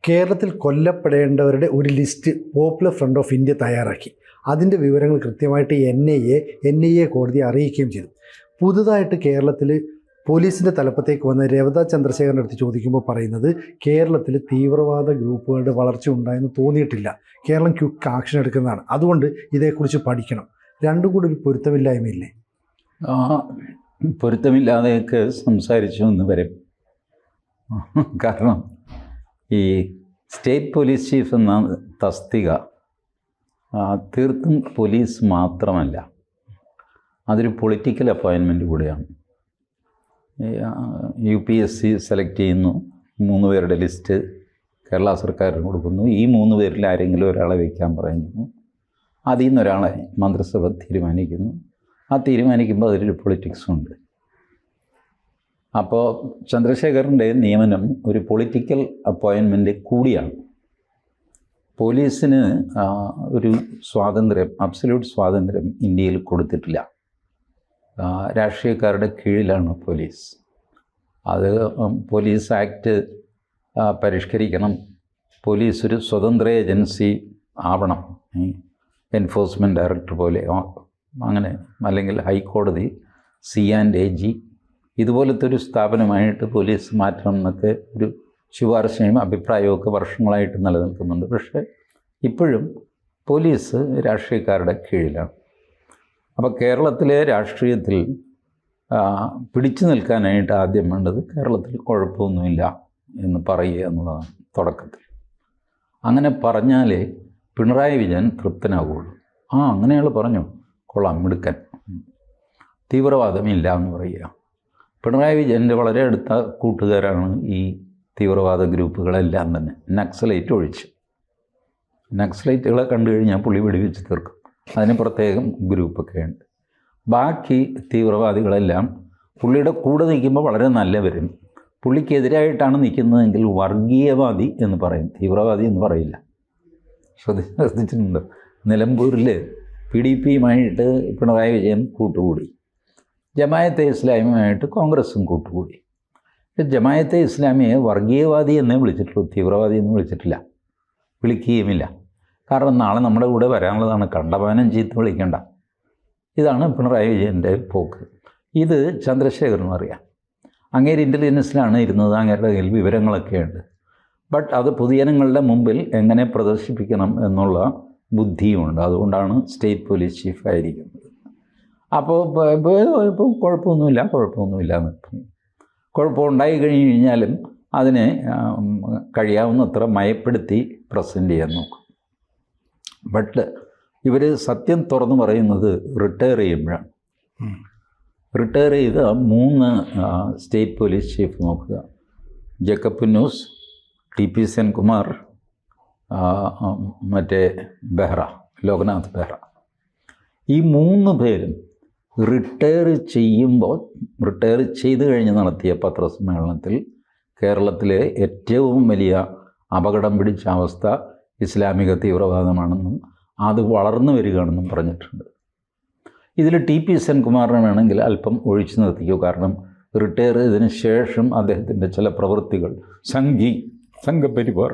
കേരളത്തിൽ കൊല്ലപ്പെടേണ്ടവരുടെ ഒരു list popular front of India തയ്യാറാക്കി. അതിൻ്റെ വിവരങ്ങൾ കൃത്യമായിട്ട് NIA കോടതിയെ അറിയിക്കുകയും ചെയ്തു. പുതുതായിട്ട് കേരളത്തിൽ പോലീസിൻ്റെ തലപ്പത്തേക്ക് വന്ന രവത ചന്ദ്രശേഖരൻ്റെ അടുത്ത് ചോദിക്കുമ്പോൾ പറയുന്നത് കേരളത്തിൽ തീവ്രവാദ ഗ്രൂപ്പുകളുടെ വളർച്ച ഉണ്ടായെന്ന് തോന്നിയിട്ടില്ല, കേരളം ക്വിക്ക് ആക്ഷൻ എടുക്കുന്നതാണ്, അതുകൊണ്ട് ഇതേക്കുറിച്ച് പഠിക്കണം. രണ്ടും കൂടി ഒരു പൊരുത്തമില്ലായ്മയില്ലേ? പൊരുത്തമില്ലാതെയൊക്കെ സംസാരിച്ചു എന്ന് വരും. കാരണം ഈ സ്റ്റേറ്റ് പോലീസ് ചീഫ് എന്ന തസ്തിക തീർത്തും പോലീസ് മാത്രമല്ല, അതൊരു പൊളിറ്റിക്കൽ അപ്പോയിൻമെൻറ്റ് കൂടിയാണ്. UPSC സെലക്ട് ചെയ്യുന്നു, 3 പേരുടെ ലിസ്റ്റ് കേരള സർക്കാരിന് കൊടുക്കുന്നു. ഈ 3 പേരിൽ ആരെങ്കിലും ഒരാളെ വയ്ക്കാൻ പറയുന്നു. അതിൽ നിന്നൊരാളെ മന്ത്രിസഭ തീരുമാനിക്കുന്നു. ആ തീരുമാനിക്കുമ്പോൾ അതിലൊരു പൊളിറ്റിക്സ് ഉണ്ട്. അപ്പോൾ ചന്ദ്രശേഖരൻ്റെ നിയമനം ഒരു പൊളിറ്റിക്കൽ അപ്പോയിൻമെൻ്റ് കൂടിയാണ്. പോലീസിന് ഒരു സ്വാതന്ത്ര്യം, അബ്സല്യൂട്ട് സ്വാതന്ത്ര്യം ഇന്ത്യയിൽ കൊടുത്തിട്ടില്ല. രാഷ്ട്രീയക്കാരുടെ കീഴിലാണ് പോലീസ്. അത് പോലീസ് ആക്ട് പരിഷ്കരിക്കണം, പോലീസ് ഒരു സ്വതന്ത്ര ഏജൻസി ആവണം, എൻഫോഴ്സ്മെൻറ്റ് ഡയറക്ടർ പോലെ അങ്ങനെ, അല്ലെങ്കിൽ ഹൈക്കോടതി, C&AG ഇതുപോലത്തെ ഒരു സ്ഥാപനമായിട്ട് പോലീസ് മാറ്റണം എന്നൊക്കെ ഒരു ശുപാർശയും അഭിപ്രായമൊക്കെ വർഷങ്ങളായിട്ട് നിലനിൽക്കുന്നുണ്ട്. പക്ഷേ ഇപ്പോഴും പോലീസ് രാഷ്ട്രീയക്കാരുടെ കീഴിലാണ്. അപ്പോൾ കേരളത്തിലെ രാഷ്ട്രീയത്തിൽ പിടിച്ചു നിൽക്കാനായിട്ട് ആദ്യം വേണ്ടത് കേരളത്തിൽ കുഴപ്പമൊന്നുമില്ല എന്ന് പറയുക എന്നുള്ളതാണ് തുടക്കത്തിൽ. അങ്ങനെ പറഞ്ഞാലേ പിണറായി വിജയൻ തൃപ്തനാവുകയുള്ളൂ. അങ്ങനെയാൾ പറഞ്ഞു, കൊള്ളാം, മിടുക്കൻ, തീവ്രവാദമില്ല എന്ന് പറയുക. പിണറായി വിജയൻ്റെ വളരെ അടുത്ത കൂട്ടുകാരാണ് ഈ തീവ്രവാദ ഗ്രൂപ്പുകളെല്ലാം തന്നെ, നക്സലൈറ്റ് ഒഴിച്ച്. നക്സലൈറ്റുകളെ കണ്ടു കഴിഞ്ഞാൽ പുള്ളി വെടിവെച്ച് തീർക്കും, അതിന് പ്രത്യേകം ഗ്രൂപ്പൊക്കെ ഉണ്ട്. ബാക്കി തീവ്രവാദികളെല്ലാം പുള്ളിയുടെ കൂടെ നിൽക്കുമ്പോൾ വളരെ നല്ലവരും, പുള്ളിക്കെതിരായിട്ടാണ് നിൽക്കുന്നതെങ്കിൽ വർഗീയവാദി എന്ന് പറയും, തീവ്രവാദി എന്ന് പറയില്ല. ശ്രദ്ധിച്ചിട്ടുണ്ട്? നിലമ്പൂരിൽ PDPയുമായിട്ട് പിണറായി വിജയൻ കൂട്ടുകൂടി, ജമായത്തെ ഇസ്ലാമിയുമായിട്ട് കോൺഗ്രസും കൂട്ടുകൂടി. ജമായത്തെ ഇസ്ലാമിയെ വർഗീയവാദി എന്നേ വിളിച്ചിട്ടുള്ളൂ, തീവ്രവാദി എന്ന് വിളിച്ചിട്ടില്ല, വിളിക്കുകയുമില്ല. കാരണം നാളെ നമ്മുടെ കൂടെ വരാനുള്ളതാണ്, കണ്ടമാനം ചീത്ത വിളിക്കേണ്ട. ഇതാണ് പിണറായി വിജയൻ്റെ പോക്ക്. ഇത് ചന്ദ്രശേഖരനും അറിയാം. അങ്ങേര് ഇൻ്റലിജൻസിലാണ് ഇരുന്നത്, അങ്ങേരുടെ കയ്യിൽ വിവരങ്ങളൊക്കെ ഉണ്ട്. ബട്ട് അത് പൊതുജനങ്ങളുടെ മുമ്പിൽ എങ്ങനെ പ്രദർശിപ്പിക്കണം എന്നുള്ള ബുദ്ധിയുമുണ്ട്. അതുകൊണ്ടാണ് സ്റ്റേറ്റ് പോലീസ് ചീഫായിരിക്കുന്നത്. അപ്പോൾ ഇപ്പോൾ കുഴപ്പമൊന്നുമില്ല എന്ന് പറയും. കുഴപ്പമുണ്ടായി കഴിഞ്ഞ് കഴിഞ്ഞാലും അതിനെ കഴിയാവുന്നത്ര മയപ്പെടുത്തി പ്രസൻറ്റ് ചെയ്യാൻ നോക്കും. ബട്ട് ഇവർ സത്യം തുറന്നു പറയുന്നത് റിട്ടയർ ചെയ്യുമ്പോഴാണ്. റിട്ടയർ ചെയ്ത 3 സ്റ്റേറ്റ് പോലീസ് ചീഫ് നോക്കുക: ജേക്കബ് പുന്നൂസ്, TP സെൻകുമാർ, മറ്റേ ബെഹ്റ, ലോക്നാഥ് ബെഹ്റ. ഈ 3 പേരും റിട്ടയർ ചെയ്ത് കഴിഞ്ഞ് നടത്തിയ പത്രസമ്മേളനത്തിൽ കേരളത്തിലെ ഏറ്റവും വലിയ അപകടം പിടിച്ച അവസ്ഥ ഇസ്ലാമിക തീവ്രവാദമാണെന്നും അത് വളർന്നു വരികയാണെന്നും പറഞ്ഞിട്ടുണ്ട്. ഇതിൽ TP സെൻകുമാറിനെ വേണമെങ്കിൽ അല്പം ഒഴിച്ചു നിർത്തിക്കൂ. കാരണം റിട്ടയർ ചെയ്തതിന് ശേഷം അദ്ദേഹത്തിൻ്റെ ചില പ്രവൃത്തികൾ സംഘപരിവാർ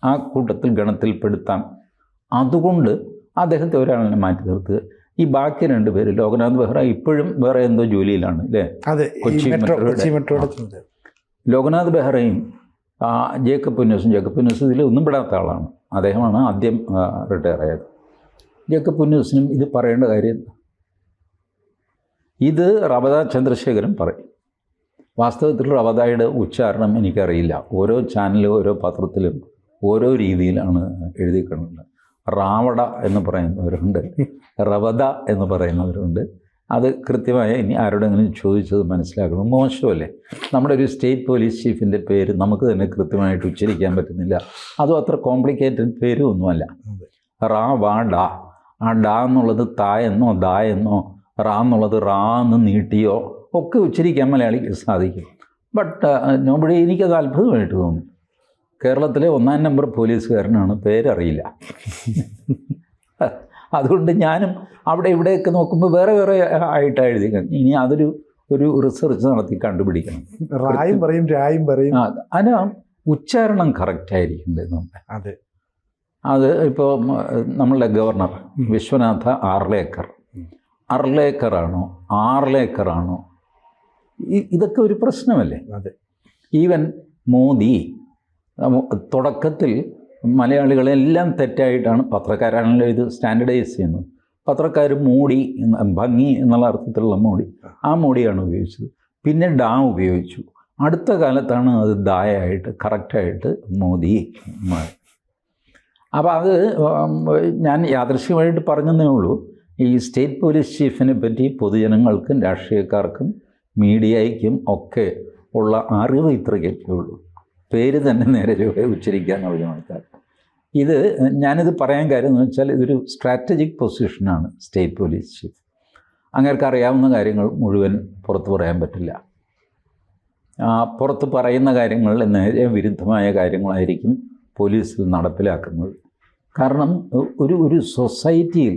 ആ കൂട്ടത്തിൽ ഗണത്തിൽപ്പെടുത്താം. അതുകൊണ്ട് അദ്ദേഹത്തെ ഒരാളിനെ മാറ്റി നിർത്തുക. ഈ ബാക്കി 2 പേര്, ലോക്നാഥ് ബെഹ്റ ഇപ്പോഴും വേറെ എന്തോ ജോലിയിലാണ് അല്ലേ, കൊച്ചി മെട്രോയുടെ. ലോക്നാഥ് ബെഹ്റയും ജേക്കബ് പുന്നൂസ് ഇതിൽ ഒന്നും പെടാത്ത ആളാണ്. അദ്ദേഹമാണ് ആദ്യം റിട്ടയർ ആയത്. ജേക്കബ് പുന്നൂസിനും ഇത് പറയേണ്ട കാര്യം, ഇത് റവത ചന്ദ്രശേഖരൻ പറയും. വാസ്തവത്തിൽ റവതയുടെ ഉച്ചാരണം എനിക്കറിയില്ല. ഓരോ ചാനലും ഓരോ പത്രത്തിലും ഓരോ രീതിയിലാണ് എഴുതിക്കുന്നത്. റാവട എന്ന് പറയുന്നവരുണ്ട്, റവത എന്ന് പറയുന്നവരുണ്ട്. അത് കൃത്യമായ ഇനി ആരോടെങ്കിലും ചോദിച്ചത് മനസ്സിലാക്കണം. മോശമല്ലേ? നമ്മുടെ ഒരു സ്റ്റേറ്റ് പോലീസ് ചീഫിൻ്റെ പേര് നമുക്ക് തന്നെ കൃത്യമായിട്ട് ഉച്ചരിക്കാൻ പറ്റുന്നില്ല. അതും അത്ര കോംപ്ലിക്കേറ്റഡ് പേരും ഒന്നുമല്ല. റാവാഡ, ആ ഡ എന്നുള്ളത് താ എന്നോ ദാ എന്നോ, റാ എന്നുള്ളത് റാ എന്ന് നീട്ടിയോ ഒക്കെ ഉച്ചരിക്കാൻ മലയാളിക്ക് സാധിക്കും. ബട്ട് നോബഡി, എനിക്കത് അത്ഭുതമായിട്ട് തോന്നി. കേരളത്തിലെ 1ാം നമ്പർ പോലീസുകാരനാണ്, പേരറിയില്ല. അതുകൊണ്ട് ഞാനും അവിടെ ഇവിടെയൊക്കെ നോക്കുമ്പോൾ വേറെ ആയിട്ടാണ് എഴുതിക്കണം. ഇനി അതൊരു റിസർച്ച് നടത്തി കണ്ടുപിടിക്കണം. റായും പറയും രായും പറയും. അതിന് ഉച്ചാരണം കറക്റ്റായിരിക്കേണ്ടത്. അതെ. അത് ഇപ്പോൾ നമ്മളുടെ ഗവർണർ വിശ്വനാഥ ആർലേക്കർ, അർലേക്കറാണോ ആർലേക്കറാണോ, ഇതൊക്കെ ഒരു പ്രശ്നമല്ലേ? അതെ. ഈവൻ മോദി തുടക്കത്തിൽ മലയാളികളെല്ലാം തെറ്റായിട്ടാണ്, പത്രക്കാരാണല്ലോ ഇത് സ്റ്റാൻഡർഡൈസ് ചെയ്യുന്നത്, പത്രക്കാർ മോഡി ഭംഗി എന്നുള്ള അർത്ഥത്തിലുള്ള മോഡി, ആ മോഡിയാണ് ഉപയോഗിച്ചത്. പിന്നെ ഡാ ഉപയോഗിച്ചു. അടുത്ത കാലത്താണ് അത് ദായായിട്ട് കറക്റ്റായിട്ട് മോദി മാറി. അപ്പോൾ അത് ഞാൻ യാദൃശ്യമായിട്ട് പറഞ്ഞതേ ഉള്ളൂ. ഈ സ്റ്റേറ്റ് പോലീസ് ചീഫിനെ പറ്റി പൊതുജനങ്ങൾക്കും രാഷ്ട്രീയക്കാർക്കും മീഡിയയ്ക്കും ഒക്കെ ഉള്ള അറിവ് ഇത്രയൊക്കെ ഉള്ളൂ. പേര് തന്നെ നേരെ ഉച്ചരിക്കാൻ അറിഞ്ഞ ആൾക്കാർ. ഇത് ഞാനിത് പറയാൻ കാര്യം എന്ന് വെച്ചാൽ ഇതൊരു സ്ട്രാറ്റജിക് പൊസിഷനാണ് സ്റ്റേറ്റ് പോലീസ് ചീഫ്. അങ്ങേർക്ക് അറിയാവുന്ന കാര്യങ്ങൾ മുഴുവൻ പുറത്ത് പറയാൻ പറ്റില്ല. പുറത്ത് പറയുന്ന കാര്യങ്ങൾ നേരെ വിരുദ്ധമായ കാര്യങ്ങളായിരിക്കും പോലീസിൽ നടപ്പിലാക്കുന്നത്. കാരണം ഒരു സൊസൈറ്റിയിൽ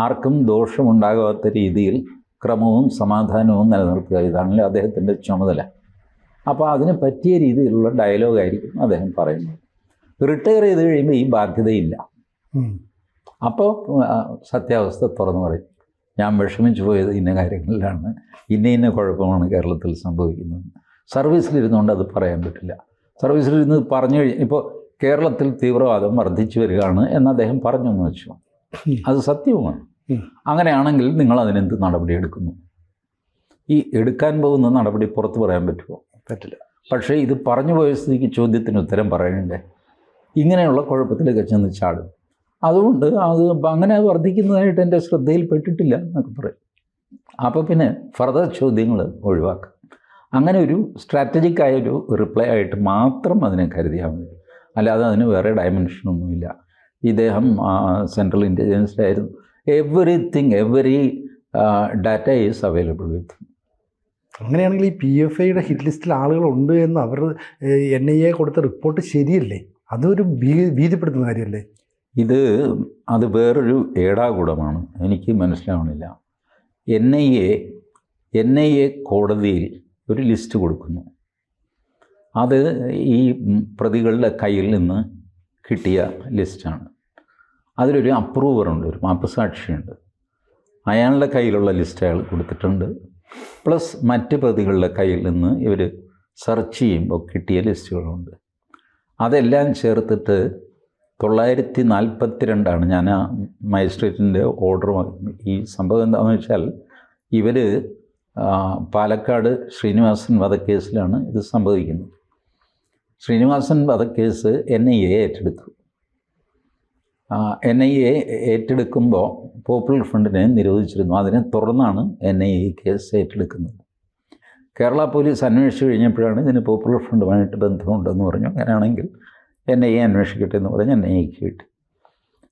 ആർക്കും ദോഷമുണ്ടാകാത്ത രീതിയിൽ ക്രമവും സമാധാനവും നിലനിർത്തുക, ഇതാണല്ലോ അദ്ദേഹത്തിൻ്റെ ചുമതല. അപ്പോൾ അതിന് പറ്റിയ രീതിയിലുള്ള ഡയലോഗായിരിക്കും അദ്ദേഹം പറയുന്നത്. റിട്ടയർ ചെയ്ത് കഴിയുമ്പോൾ ഈ ബാധ്യതയില്ല. അപ്പോൾ സത്യാവസ്ഥ തുറന്നു പറയും, ഞാൻ വിഷമിച്ചു പോയത് ഇന്ന കാര്യങ്ങളിലാണ്, ഇന്ന കുഴപ്പമാണ് കേരളത്തിൽ സംഭവിക്കുന്നത്. സർവീസിലിരുന്നുകൊണ്ട് അത് പറയാൻ പറ്റില്ല. സർവീസിലിരുന്ന് പറഞ്ഞു കഴിഞ്ഞാൽ ഇപ്പോൾ കേരളത്തിൽ തീവ്രവാദം വർദ്ധിച്ചു വരികയാണ് എന്ന് അദ്ദേഹം പറഞ്ഞെന്ന് വെച്ചു, അത് സത്യവുമാണ്. അങ്ങനെയാണെങ്കിൽ നിങ്ങൾ അതിനെന്ത് നടപടി എടുക്കുന്നു? ഈ എടുക്കാൻ പോകുന്ന നടപടി പുറത്ത് പറയാൻ പറ്റുമോ? പറ്റില്ല. പക്ഷേ ഇത് പറഞ്ഞു പോയ സ്ഥിതിക്ക് ചോദ്യത്തിന് ഉത്തരം പറയണ്ടേ? ഇങ്ങനെയുള്ള കുഴപ്പത്തിലൊക്കെ ചെന്ന് ചാടും. അതുകൊണ്ട് അത് അങ്ങനെ വർദ്ധിക്കുന്നതായിട്ട് എൻ്റെ ശ്രദ്ധയിൽപ്പെട്ടിട്ടില്ല എന്നൊക്കെ പറയും. അപ്പോൾ പിന്നെ ഫർദർ ചോദ്യങ്ങൾ ഒഴിവാക്കാം. അങ്ങനെ ഒരു സ്ട്രാറ്റജിക്കായൊരു റിപ്ലൈ ആയിട്ട് മാത്രം അതിനെ കരുതിയാൽ മതി. അല്ലാതെ അതിന് വേറെ ഡയമെൻഷനൊന്നുമില്ല. ഇദ്ദേഹം സെൻട്രൽ ഇൻ്റലിജൻസിലായിരുന്നു. Every data is available with. അങ്ങനെയാണെങ്കിൽ ഈ PFIയുടെ ഹിറ്റ് ലിസ്റ്റിൽ ആളുകളുണ്ട് എന്ന് അവർ NIA കൊടുത്ത റിപ്പോർട്ട് ശരിയല്ലേ? അതൊരു ഭീതിപ്പെടുത്തുന്ന കാര്യമല്ലേ? അത് വേറൊരു ഏടാകൂടമാണ്. എനിക്ക് മനസ്സിലാവണില്ല. NIA കോടതിയിൽ ഒരു ലിസ്റ്റ് കൊടുക്കുന്നു. അത് ഈ പ്രതികളുടെ കയ്യിൽ നിന്ന് കിട്ടിയ ലിസ്റ്റാണ്. അതിലൊരു അപ്രൂവറുണ്ട്, ഒരു മാപ്പുസാക്ഷിയുണ്ട്. അയാളുടെ കയ്യിലുള്ള ലിസ്റ്റ് അയാൾ കൊടുത്തിട്ടുണ്ട്. പ്ലസ് മറ്റ് പ്രതികളുടെ കയ്യിൽ നിന്ന് ഇവർ സെർച്ച് ചെയ്യുമ്പോൾ കിട്ടിയ ലിസ്റ്റുകളുണ്ട്. അതെല്ലാം ചേർത്തിട്ട് 942 ഞാൻ ആ മജിസ്ട്രേറ്റിൻ്റെ ഓർഡർ. ഈ സംഭവം എന്താണെന്ന് വെച്ചാൽ ഇവർ പാലക്കാട് ശ്രീനിവാസൻ വധക്കേസിലാണ് ഇത് സംഭവിക്കുന്നത്. ശ്രീനിവാസൻ വധക്കേസ് NIA ഏറ്റെടുത്തു. NIA ഏറ്റെടുക്കുമ്പോൾ പോപ്പുലർ ഫ്രണ്ടിനെ നിരോധിച്ചിരുന്നു. അതിനെ തുടർന്നാണ് NIA കേസ് ഏറ്റെടുക്കുന്നത്. കേരള പോലീസ് അന്വേഷിച്ച് കഴിഞ്ഞപ്പോഴാണ് ഇതിന് പോപ്പുലർ ഫ്രണ്ടുമായിട്ട് ബന്ധമുണ്ടെന്ന് പറഞ്ഞു. അങ്ങനെയാണെങ്കിൽ NIA അന്വേഷിക്കട്ടെ എന്ന് പറഞ്ഞ് NIAക്ക് കിട്ടി.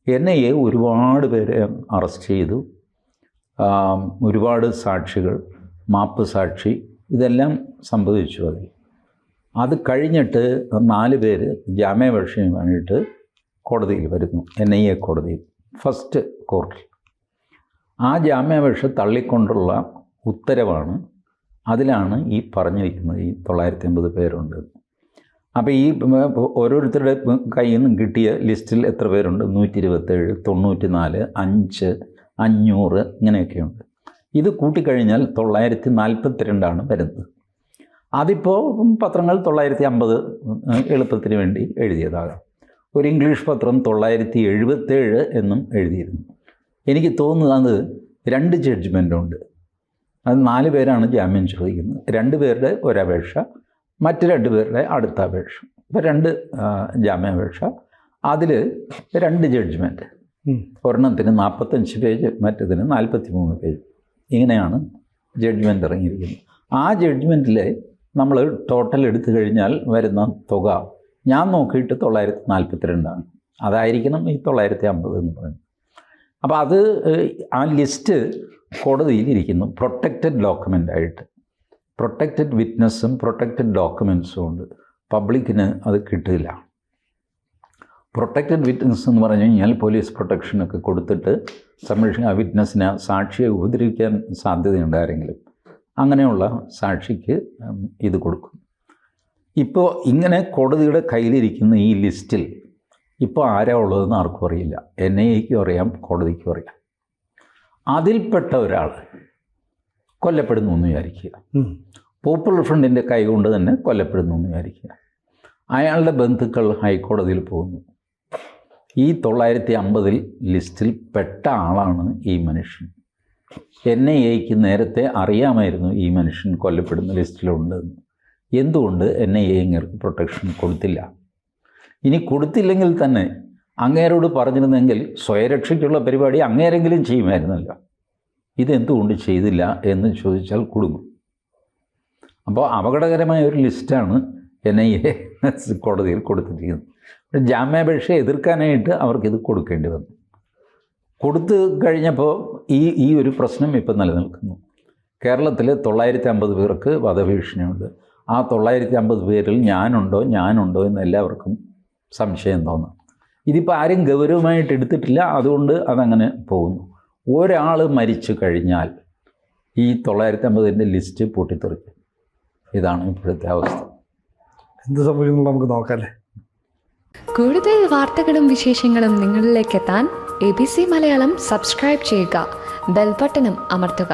NIA ഒരുപാട് പേരെ അറസ്റ്റ് ചെയ്തു. ഒരുപാട് സാക്ഷികൾ, മാപ്പ് സാക്ഷി, ഇതെല്ലാം സംഭവിച്ചു. അത് കഴിഞ്ഞിട്ട് 4 പേര് ജാമ്യാപേക്ഷയുമായിട്ട് കോടതിയിൽ വരുന്നു, NIA കോടതിയിൽ, ഫസ്റ്റ് കോർട്ടിൽ. ആ ജാമ്യാപേക്ഷ തള്ളിക്കൊണ്ടുള്ള ഉത്തരവാണ്. അതിലാണ് ഈ പറഞ്ഞിരിക്കുന്നത് ഈ 950 പേരുണ്ട്. അപ്പോൾ ഈ ഓരോരുത്തരുടെ കയ്യിൽ നിന്നും കിട്ടിയ ലിസ്റ്റിൽ എത്ര പേരുണ്ട്? 127, 94, 5, 500 ഇങ്ങനെയൊക്കെയുണ്ട്. ഇത് കൂട്ടിക്കഴിഞ്ഞാൽ 942 വരുന്നത്. അതിപ്പോൾ പത്രങ്ങൾ 950 എളുപ്പത്തിന് വേണ്ടി എഴുതിയതാകാം. ഒരു ഇംഗ്ലീഷ് പത്രം 977 എന്നും എഴുതിയിരുന്നു. എനിക്ക് തോന്നുന്നത് 2 ജഡ്ജ്മെൻറ്റുണ്ട്. അത് 4 പേരാണ് ജാമ്യം ചോദിക്കുന്നത്. 2 പേരുടെ ഒരപേക്ഷ, മറ്റ് 2 പേരുടെ അടുത്ത അപേക്ഷ. ഇപ്പോൾ 2 ജാമ്യാപേക്ഷ, അതിൽ 2 ജഡ്ജ്മെൻറ്റ്. ഒരെണ്ണത്തിന് 45 പേജ്, മറ്റതിന് 43 പേജ്. ഇങ്ങനെയാണ് ജഡ്ജ്മെൻ്റ് ഇറങ്ങിയിരിക്കുന്നത്. ആ ജഡ്ജ്മെൻറ്റിൽ നമ്മൾ ടോട്ടൽ എടുത്തു കഴിഞ്ഞാൽ വരുന്ന തുക ഞാൻ നോക്കിയിട്ട് 942 അതായിരിക്കണം ഈ 950 എന്ന് പറയുന്നത്. അപ്പോൾ അത് ആ ലിസ്റ്റ് കോടതിയിലിരിക്കുന്നു പ്രൊട്ടക്റ്റഡ് ഡോക്യുമെൻ്റായിട്ട്. പ്രൊട്ടക്റ്റഡ് വിറ്റ്നസ്സും പ്രൊട്ടക്റ്റഡ് ഡോക്യുമെൻസും ഉണ്ട്. പബ്ലിക്കിന് അത് കിട്ടില്ല. പ്രൊട്ടക്റ്റഡ് വിറ്റ്നസ് എന്ന് പറഞ്ഞു കഴിഞ്ഞാൽ പോലീസ് പ്രൊട്ടക്ഷനൊക്കെ കൊടുത്തിട്ട് സംരക്ഷണം, ആ വിറ്റ്നസ്സിനെ, സാക്ഷിയെ ഉപദ്രവിക്കാൻ സാധ്യതയുണ്ട് ആരെങ്കിലും, അങ്ങനെയുള്ള സാക്ഷിക്ക് ഇത് കൊടുക്കും. ഇപ്പോൾ ഇങ്ങനെ കോടതിയുടെ കയ്യിലിരിക്കുന്ന ഈ ലിസ്റ്റിൽ ഇപ്പോൾ ആരാ ഉള്ളതെന്ന് ആർക്കും അറിയില്ല. NIAക്കും അറിയാം, കോടതിക്കും അറിയാം. അതിൽപ്പെട്ട ഒരാൾ കൊല്ലപ്പെടുന്നു എന്ന് വിചാരിക്കുക. പോപ്പുലർ ഫ്രണ്ടിൻ്റെ കൈ കൊണ്ട് തന്നെ കൊല്ലപ്പെടുന്നു എന്ന് വിചാരിക്കുക. അയാളുടെ ബന്ധുക്കൾ ഹൈക്കോടതിയിൽ പോകുന്നു. ഈ 950 ലിസ്റ്റിൽ പെട്ട ആളാണ് ഈ മനുഷ്യൻ. NIAക്ക് നേരത്തെ അറിയാമായിരുന്നു ഈ മനുഷ്യൻ കൊല്ലപ്പെടുന്ന ലിസ്റ്റിലുണ്ടെന്ന്. എന്തുകൊണ്ട് NIA ഇങ്ങേർക്ക് പ്രൊട്ടക്ഷൻ കൊടുത്തില്ല? ഇനി കൊടുത്തില്ലെങ്കിൽ തന്നെ അങ്ങേരോട് പറഞ്ഞിരുന്നെങ്കിൽ സ്വയരക്ഷയ്ക്കുള്ള പരിപാടി അങ്ങേരെങ്കിലും ചെയ്യുമായിരുന്നല്ലോ. ഇതെന്തുകൊണ്ട് ചെയ്തില്ല എന്ന് ചോദിച്ചാൽ കുടുങ്ങും. അപ്പോൾ അപകടകരമായ ഒരു ലിസ്റ്റാണ് NIA കോടതിയിൽ കൊടുത്തിരിക്കുന്നത്. ജാമ്യാപേക്ഷ എതിർക്കാനായിട്ട് അവർക്കിത് കൊടുക്കേണ്ടി വന്നു. കൊടുത്തു കഴിഞ്ഞപ്പോൾ ഈ ഒരു പ്രശ്നം ഇപ്പം നിലനിൽക്കുന്നു. കേരളത്തിൽ 950 പേർക്ക് വധഭീഷണിയുണ്ട്. ആ 950 പേരിൽ ഞാനുണ്ടോ എന്ന് എല്ലാവർക്കും സംശയം തോന്നും. ഇതിപ്പോൾ ആരും ഗൗരവമായിട്ട് എടുത്തിട്ടില്ല, അതുകൊണ്ട് അതങ്ങനെ പോകുന്നു. ഒരാൾ മരിച്ചു കഴിഞ്ഞാൽ ഈ 950ൻ്റെ ലിസ്റ്റ് പൊട്ടിത്തെറിക്കും. ഇതാണ് ഇപ്പോഴത്തെ അവസ്ഥ. എന്ത് സംഭവിക്കുന്നു നമുക്ക് നോക്കാമല്ലേ. കൂടുതൽ വാർത്തകളും വിശേഷങ്ങളും നിങ്ങളിലേക്ക് എത്താൻ ABC മലയാളം സബ്സ്ക്രൈബ് ചെയ്യുക, ബെൽ ബട്ടണും അമർത്തുക.